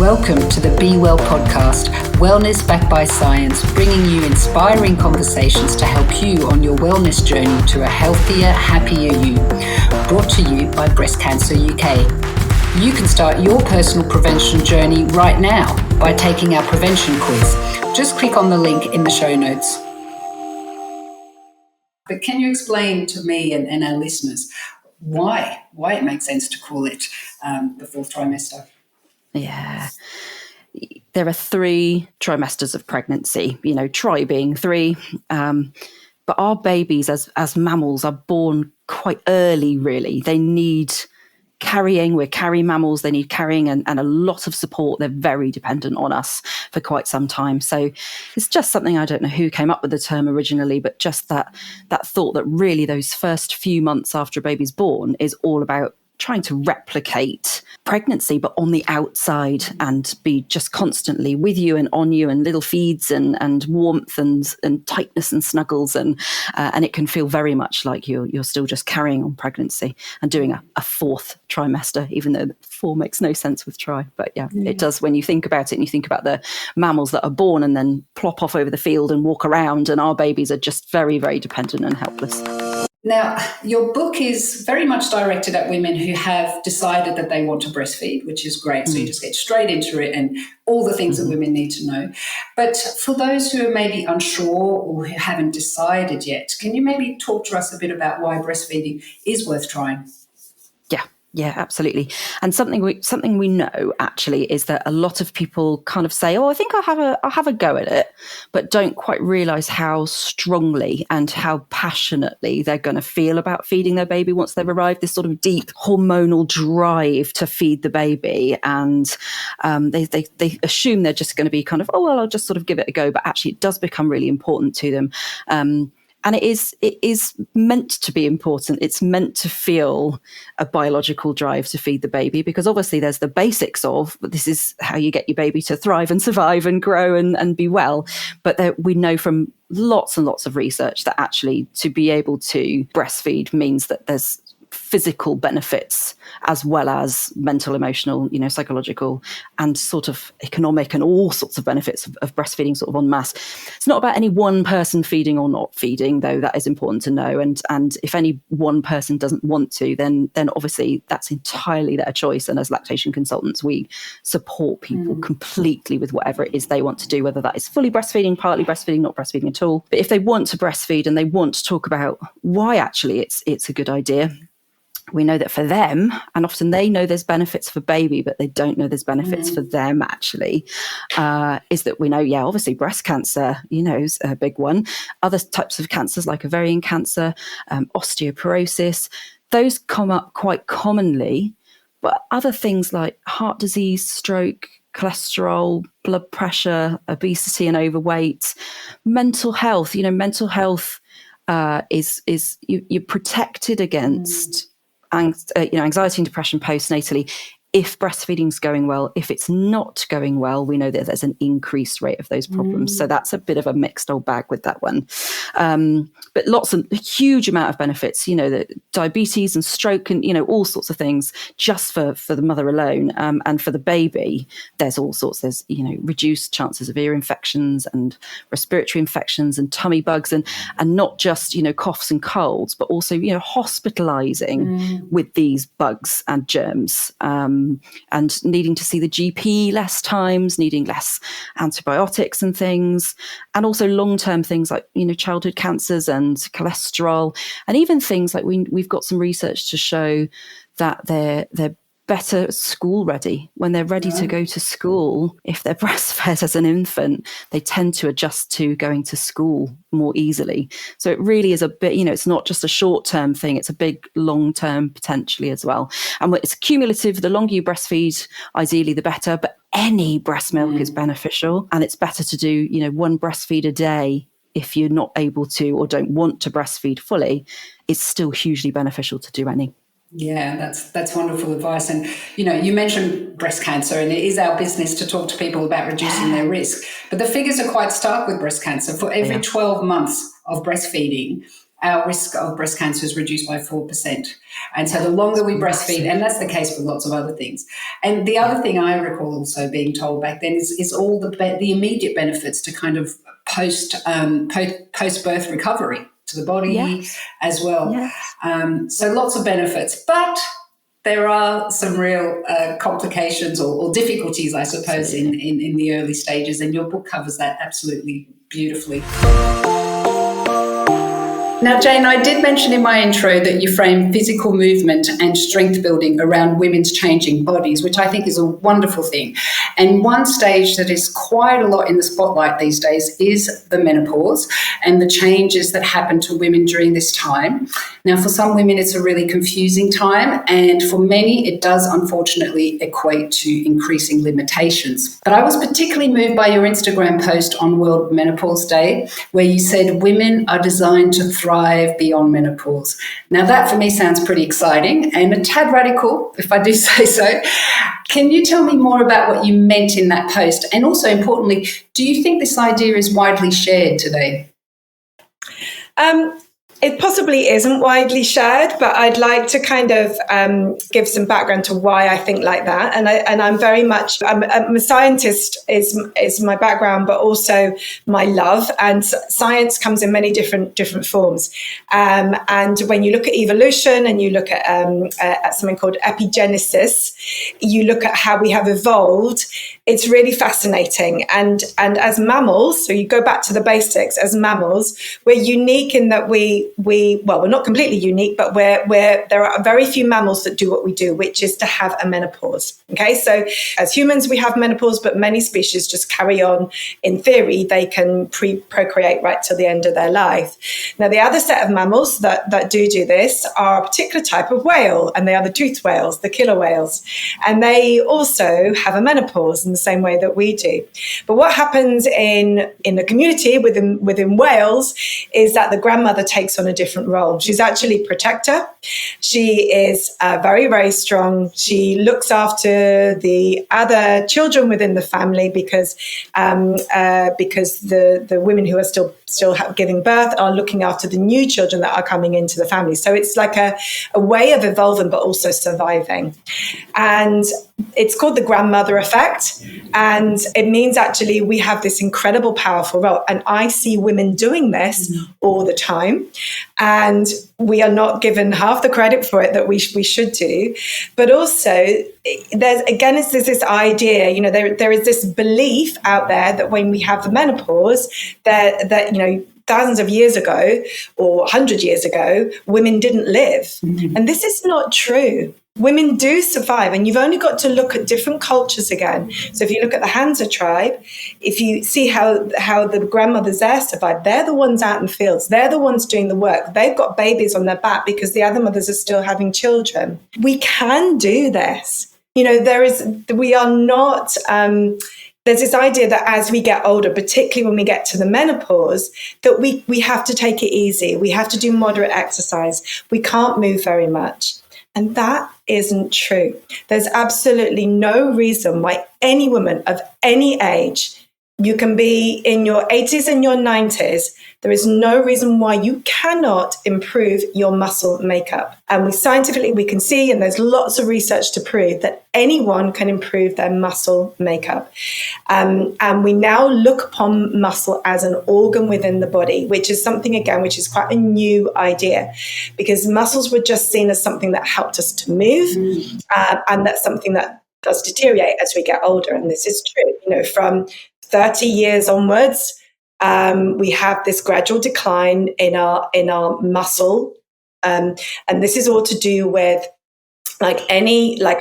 Welcome to the Be Well podcast, wellness backed by science, bringing you inspiring conversations to help you on your wellness journey to a healthier, happier you. Brought to you by Breast Cancer UK. You can start your personal prevention journey right now by taking our prevention quiz. Just click on the link in the show notes. But can you explain to me and our listeners why it makes sense to call it the fourth trimester? Yeah. There are 3 trimesters of pregnancy, tri being 3. But our babies as mammals are born quite early, really. They need carrying. We're carrying mammals. They need carrying and a lot of support. They're very dependent on us for quite some time. So it's just something, I don't know who came up with the term originally, but just that thought that really those first few months after a baby's born is all about trying to replicate pregnancy, but on the outside, and be just constantly with you and on you, and little feeds and warmth and tightness and snuggles, and it can feel very much like you're still just carrying on pregnancy and doing a fourth trimester, even though 4 makes no sense with tri. But yeah, it does when you think about it, and you think about the mammals that are born and then plop off over the field and walk around, and our babies are just very, very dependent and helpless. Now, your book is very much directed at women who have decided that they want to breastfeed, which is great. So you just get straight into it and all the things that women need to know. But for those who are maybe unsure or who haven't decided yet, can you maybe talk to us a bit about why breastfeeding is worth trying? Yeah, absolutely. And something we know actually is that a lot of people kind of say, "Oh, I think I'll have a go at it," but don't quite realise how strongly and how passionately they're going to feel about feeding their baby once they've arrived. This sort of deep hormonal drive to feed the baby, and they assume they're just going to be kind of, "Oh, well, I'll just sort of give it a go," but actually it does become really important to them. And it is meant to be important. It's meant to feel a biological drive to feed the baby, because obviously there's the basics of this is how you get your baby to thrive and survive and grow and be well. But we know from lots and lots of research that actually to be able to breastfeed means that there's physical benefits as well as mental, emotional, psychological, and sort of economic, and all sorts of benefits of breastfeeding sort of en masse. It's not about any one person feeding or not feeding, though that is important to know. And if any one person doesn't want to, then obviously that's entirely their choice. And as lactation consultants, we support people completely with whatever it is they want to do, whether that is fully breastfeeding, partly breastfeeding, not breastfeeding at all. But if they want to breastfeed and they want to talk about why actually it's a good idea, we know that for them, and often they know there's benefits for baby, but they don't know there's benefits for them actually, is that we know, obviously breast cancer, is a big one. Other types of cancers like ovarian cancer, osteoporosis, those come up quite commonly. But other things like heart disease, stroke, cholesterol, blood pressure, obesity and overweight, mental health, mental health is you're protected against anxiety and depression postnatally if breastfeeding's going well. If it's not going well, we know that there's an increased rate of those problems. So that's a bit of a mixed old bag with that one. But a huge amount of benefits, the diabetes and stroke and, all sorts of things just for the mother alone. And for the baby, there's all sorts. There's, reduced chances of ear infections and respiratory infections and tummy bugs and not just, coughs and colds, but also, hospitalizing with these bugs and germs. And needing to see the GP less times, needing less antibiotics and things, and also long-term things like, childhood cancers and cholesterol, and even things like we've got some research to show that they're better school ready. When they're ready to go to school, if they're breastfed as an infant, they tend to adjust to going to school more easily. So it really is a bit, it's not just a short-term thing, it's a big long-term potentially as well. And it's cumulative. The longer you breastfeed, ideally the better, but any breast milk is beneficial, and it's better to do, 1 breastfeed a day. If you're not able to or don't want to breastfeed fully, it's still hugely beneficial to do any. Yeah, that's wonderful advice. And, you mentioned breast cancer, and it is our business to talk to people about reducing their risk. But the figures are quite stark with breast cancer. For every 12 months of breastfeeding, our risk of breast cancer is reduced by 4%. And so the longer we breastfeed, and that's the case for lots of other things. And the other thing I recall also being told back then is all the immediate benefits to kind of post-birth recovery to the body as well. Yes. So lots of benefits, but there are some real complications or difficulties, I suppose, in the early stages, and your book covers that absolutely beautifully. Now, Jane, I did mention in my intro that you frame physical movement and strength building around women's changing bodies, which I think is a wonderful thing. And one stage that is quite a lot in the spotlight these days is the menopause and the changes that happen to women during this time. Now, for some women, it's a really confusing time, and for many, it does unfortunately equate to increasing limitations. But I was particularly moved by your Instagram post on World Menopause Day, where you said women are designed to thrive beyond menopause. Now, that for me sounds pretty exciting and a tad radical, if I do say so. Can you tell me more about what you meant in that post? And also, importantly, do you think this idea is widely shared today? It possibly isn't widely shared, but I'd like to kind of give some background to why I think like that. And I'm very much, I'm a scientist is my background, but also my love. And science comes in many different forms. And when you look at evolution and you look at something called epigenesis, you look at how we have evolved. It's really fascinating. And as mammals, so you go back to the basics, as mammals, we're unique in that we're not completely unique, but there are very few mammals that do what we do, which is to have a menopause. Okay, so as humans, we have menopause, but many species just carry on. In theory, they can procreate right till the end of their life. Now, the other set of mammals that do this are a particular type of whale, and they are the toothed whales, the killer whales. And they also have a menopause in the same way that we do. But what happens in the community within whales is that the grandmother takes on a different role. She's actually protector. She is very, very strong. She looks after the other children within the family because the women who are still giving birth are looking after the new children that are coming into the family. So it's like a way of evolving, but also surviving. And it's called the grandmother effect. And it means actually we have this incredible, powerful role. And I see women doing this all the time. And we are not given half the credit for it that we should do. But also, there's this idea, there is this belief out there that when we have the menopause, that thousands of years ago or 100 years ago, women didn't live. Mm-hmm. And this is not true. Women do survive, and you've only got to look at different cultures again. So if you look at the Hansa tribe, if you see how the grandmothers there survive, they're the ones out in fields. They're the ones doing the work. They've got babies on their back because the other mothers are still having children. We can do this. There's this idea that as we get older, particularly when we get to the menopause, that we have to take it easy. We have to do moderate exercise. We can't move very much. And that isn't true. There's absolutely no reason why any woman of any age, you can be in your 80s and your 90s, there is no reason why you cannot improve your muscle makeup. And scientifically, we can see, and there's lots of research to prove that anyone can improve their muscle makeup. And we now look upon muscle as an organ within the body, which is something, again, which is quite a new idea, because muscles were just seen as something that helped us to move, and that's something that does deteriorate as we get older. And this is true, from 30 years onwards, we have this gradual decline in our muscle, and this is all to do with like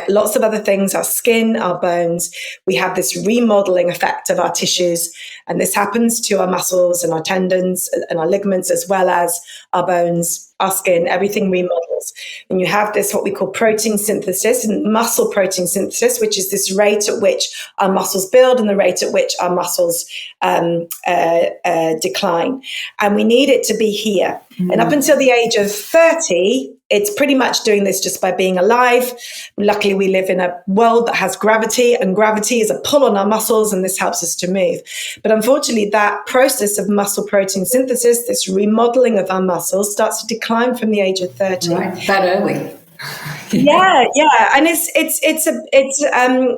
lots of other things, our skin, our bones. We have this remodeling effect of our tissues, and this happens to our muscles and our tendons and our ligaments, as well as our bones, our skin. Everything remodels. And you have this, what we call protein synthesis and muscle protein synthesis, which is this rate at which our muscles build and the rate at which our muscles decline. And we need it to be here. Mm-hmm. And up until the age of 30, it's pretty much doing this just by being alive. Luckily, we live in a world that has gravity, and gravity is a pull on our muscles, and this helps us to move. But unfortunately, that process of muscle protein synthesis, this remodeling of our muscles, starts to decline from the age of 30. Right, that early. Yeah, and it's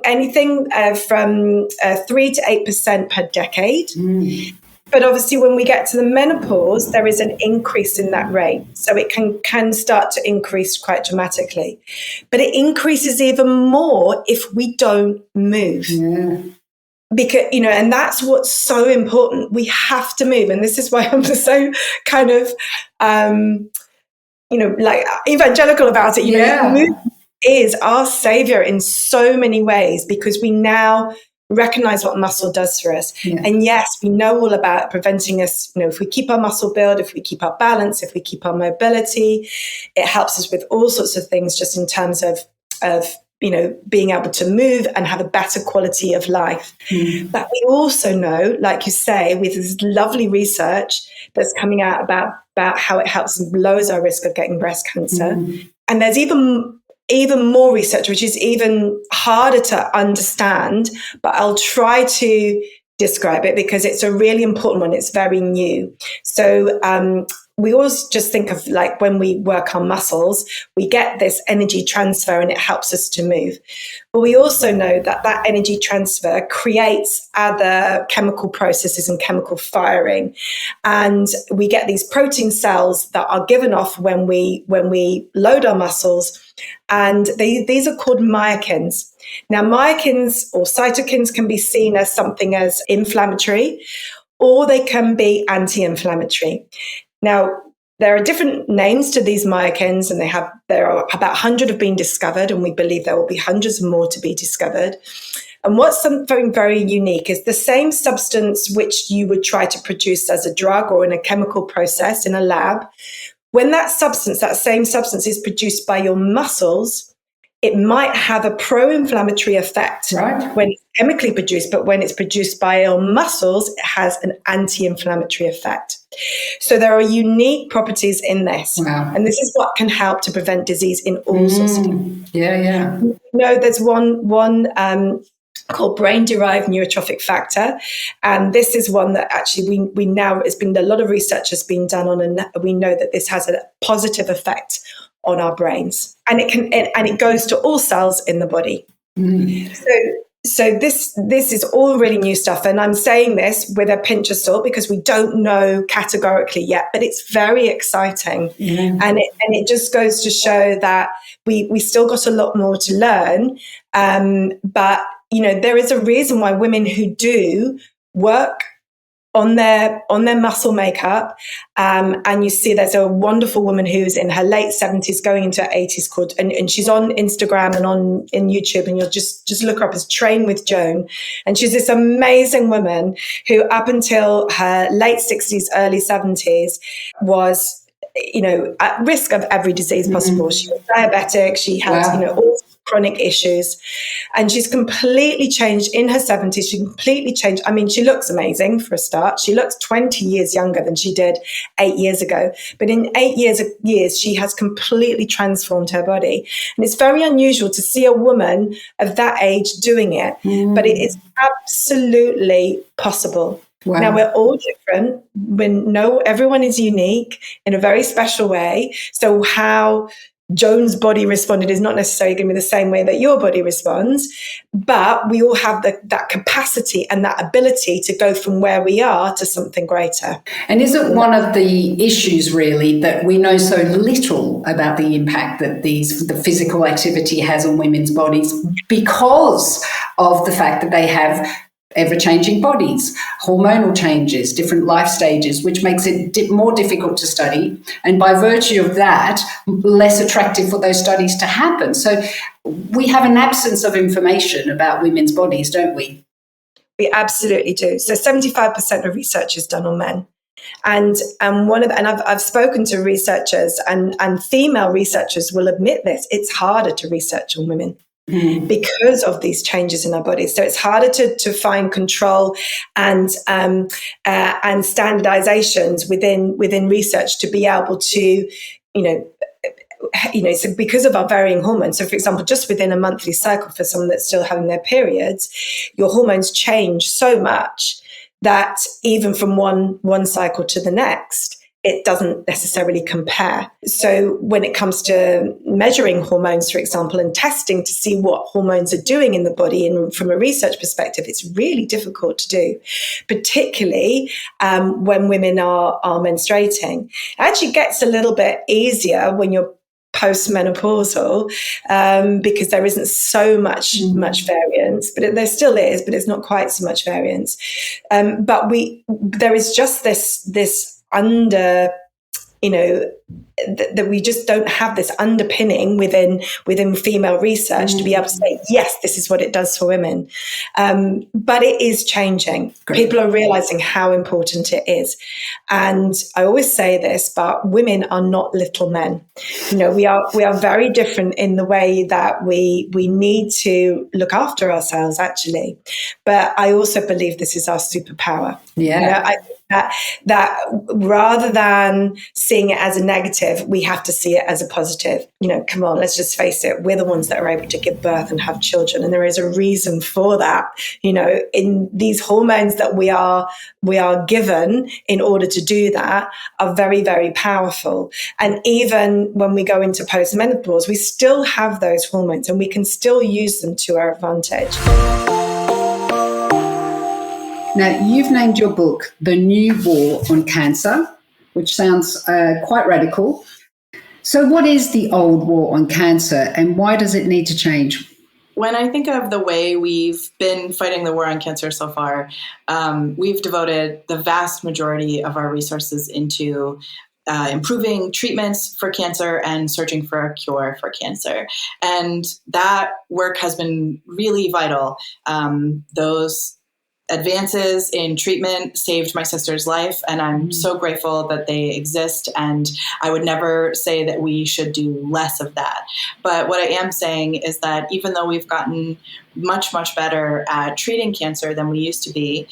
anything from 3 to 8% per decade. But obviously, when we get to the menopause, there is an increase in that rate. So it can start to increase quite dramatically. But it increases even more if we don't move. Yeah. Because, and that's what's so important. We have to move. And this is why I'm so kind of, like evangelical about it. Movement is our savior in so many ways, because we now recognize what muscle does for us. Yeah. And yes, we know all about preventing us, if we keep our muscle build, if we keep our balance, if we keep our mobility, it helps us with all sorts of things, just in terms of being able to move and have a better quality of life. But we also know, like you say, with this lovely research that's coming out about how it helps lowers our risk of getting breast cancer. And there's even more research, which is even harder to understand, but I'll try to describe it because it's a really important one. It's very new. So we always just think of, like, when we work on muscles, we get this energy transfer and it helps us to move. But we also know that that energy transfer creates other chemical processes and chemical firing. And we get these protein cells that are given off when we load our muscles. And these are called myokines. Now, myokines or cytokines can be seen as something as inflammatory, or they can be anti-inflammatory. Now, there are different names to these myokines, and there are about 100 have been discovered, and we believe there will be hundreds more to be discovered. And what's something very unique is the same substance which you would try to produce as a drug or in a chemical process in a lab. When that same substance is produced by your muscles, it might have a pro-inflammatory effect when it's chemically produced, but when it's produced by your muscles, it has an anti-inflammatory effect. So there are unique properties in this. Wow. And this is what can help to prevent disease in all sorts of things. Yeah. There's one called brain-derived neurotrophic factor. And this is one that actually we now, it's been a lot of research has been done on, and we know that this has a positive effect on our brains, and it goes to all cells in the body. So this is all really new stuff, and I'm saying this with a pinch of salt because we don't know categorically yet, but it's very exciting. And it just goes to show that we still got a lot more to learn, but there is a reason why women who do work on their muscle makeup, and you see there's a wonderful woman who's in her late 70s going into her 80s called, and she's on Instagram and in YouTube, and you'll just look her up as Train with Joan, and she's this amazing woman who up until her late 60s, early 70s was at risk of every disease possible. She was diabetic, she had all chronic issues, and she's completely changed in her 70s. She completely changed. I mean, she looks amazing for a start. She looks 20 years younger than she did 8 years ago. But in 8 years, she has completely transformed her body. And it's very unusual to see a woman of that age doing it, but it is absolutely possible. Wow. Now, we're all different. Everyone is unique in a very special way. So how Joan's body responded is not necessarily going to be the same way that your body responds, but we all have that capacity and that ability to go from where we are to something greater. And is it one of the issues really that we know so little about the impact that the physical activity has on women's bodies because of the fact that they have ever-changing bodies, hormonal changes, different life stages, which makes it more difficult to study, and by virtue of that, less attractive for those studies to happen. So we have an absence of information about women's bodies, don't we? We absolutely do. So 75% of research is done on men. And I've spoken to researchers, and female researchers will admit this, it's harder to research on women. Because of these changes in our bodies. So it's harder to find control and standardizations within research to be able to, so because of our varying hormones, so for example, just within a monthly cycle for someone that's still having their periods, your hormones change so much that even from one cycle to the next, it doesn't necessarily compare. So when it comes to measuring hormones, for example, and testing to see what hormones are doing in the body, and from a research perspective, it's really difficult to do, particularly when women are menstruating. It actually gets a little bit easier when you're postmenopausal, because there isn't so much variance, but there still is, but it's not quite so much variance. But there is just this under, that we just don't have this underpinning within female research to be able to say, yes, this is what it does for women. But it is changing. Great. People are realizing how important it is. And I always say this, but women are not little men. We are very different in the way that we need to look after ourselves, actually. But I also believe this is our superpower. Yeah. I think that rather than seeing it as a negative, we have to see it as a positive. Come on, let's just face it. We're the ones that are able to give birth and have children. And there is a reason for that. In these hormones that we are given in order to do that are very, very powerful. And even when we go into postmenopause, we still have those hormones and we can still use them to our advantage. Now, you've named your book The New War on Cancer, which sounds quite radical. So what is the old war on cancer and why does it need to change? When I think of the way we've been fighting the war on cancer so far, we've devoted the vast majority of our resources into improving treatments for cancer and searching for a cure for cancer. And that work has been really vital. Those advances in treatment saved my sister's life, and I'm so grateful that they exist, and I would never say that we should do less of that. But what I am saying is that even though we've gotten much, much better at treating cancer than we used to be,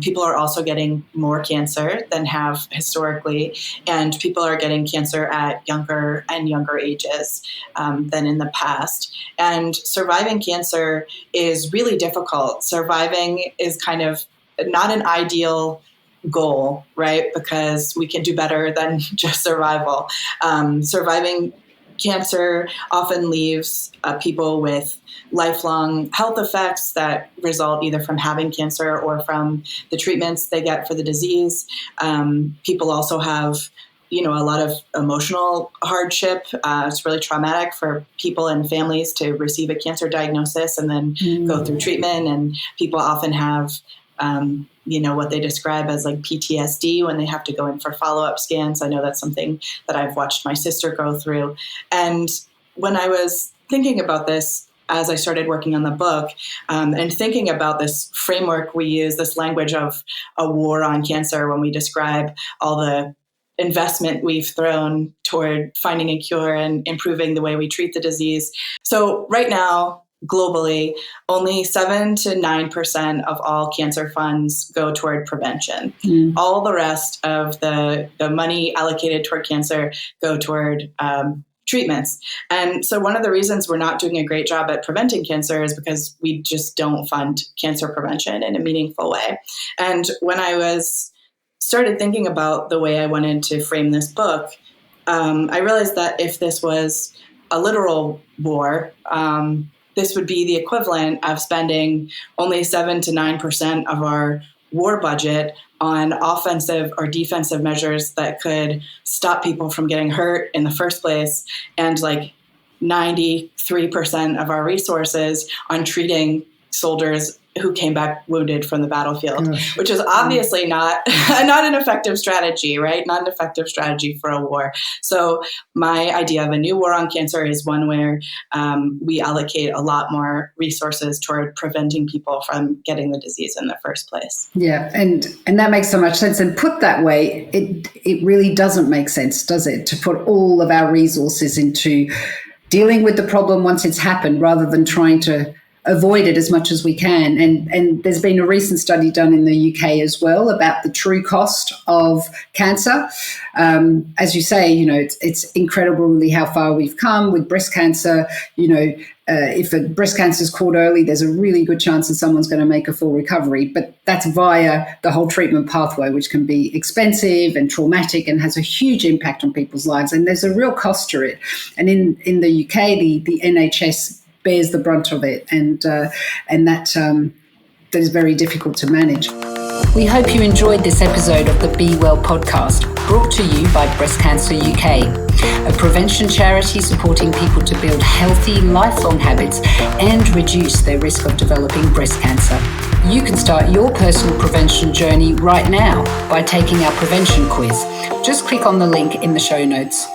people are also getting more cancer than have historically, and people are getting cancer at younger and younger ages than in the past. And surviving cancer is really difficult. Surviving is kind of not an ideal goal, right? Because we can do better than just survival. Surviving cancer often leaves people with lifelong health effects that result either from having cancer or from the treatments they get for the disease. People also have, a lot of emotional hardship. It's really traumatic for people and families to receive a cancer diagnosis and then go through treatment. And people often have, what they describe as like PTSD when they have to go in for follow-up scans. I know that's something that I've watched my sister go through. And when I was thinking about this, as I started working on the book, and thinking about this framework we use, this language of a war on cancer when we describe all the investment we've thrown toward finding a cure and improving the way we treat the disease. So right now, globally, only 7 to 9% of all cancer funds go toward prevention. All the rest of the money allocated toward cancer go toward treatments. And so one of the reasons we're not doing a great job at preventing cancer is because we just don't fund cancer prevention in a meaningful way. And when I started thinking about the way I wanted to frame this book, I realized that if this was a literal war, this would be the equivalent of spending only 7 to 9% of our war budget on offensive or defensive measures that could stop people from getting hurt in the first place, and like 93% of our resources on treating soldiers who came back wounded from the battlefield, which is obviously not an effective strategy, right? Not an effective strategy for a war. So my idea of a new war on cancer is one where we allocate a lot more resources toward preventing people from getting the disease in the first place. Yeah, and that makes so much sense. And put that way, it really doesn't make sense, does it, to put all of our resources into dealing with the problem once it's happened rather than trying to avoid it as much as we can. And there's been a recent study done in the UK as well about the true cost of cancer. As you say, it's incredible really how far we've come with breast cancer. If a breast cancer is caught early, there's a really good chance that someone's going to make a full recovery. But that's via the whole treatment pathway, which can be expensive and traumatic and has a huge impact on people's lives. And there's a real cost to it. And in the UK, the NHS bears the brunt of it, and that is very difficult to manage. We hope you enjoyed this episode of the Be Well podcast, brought to you by Breast Cancer UK, a prevention charity supporting people to build healthy, lifelong habits and reduce their risk of developing breast cancer. You can start your personal prevention journey right now by taking our prevention quiz. Just click on the link in the show notes.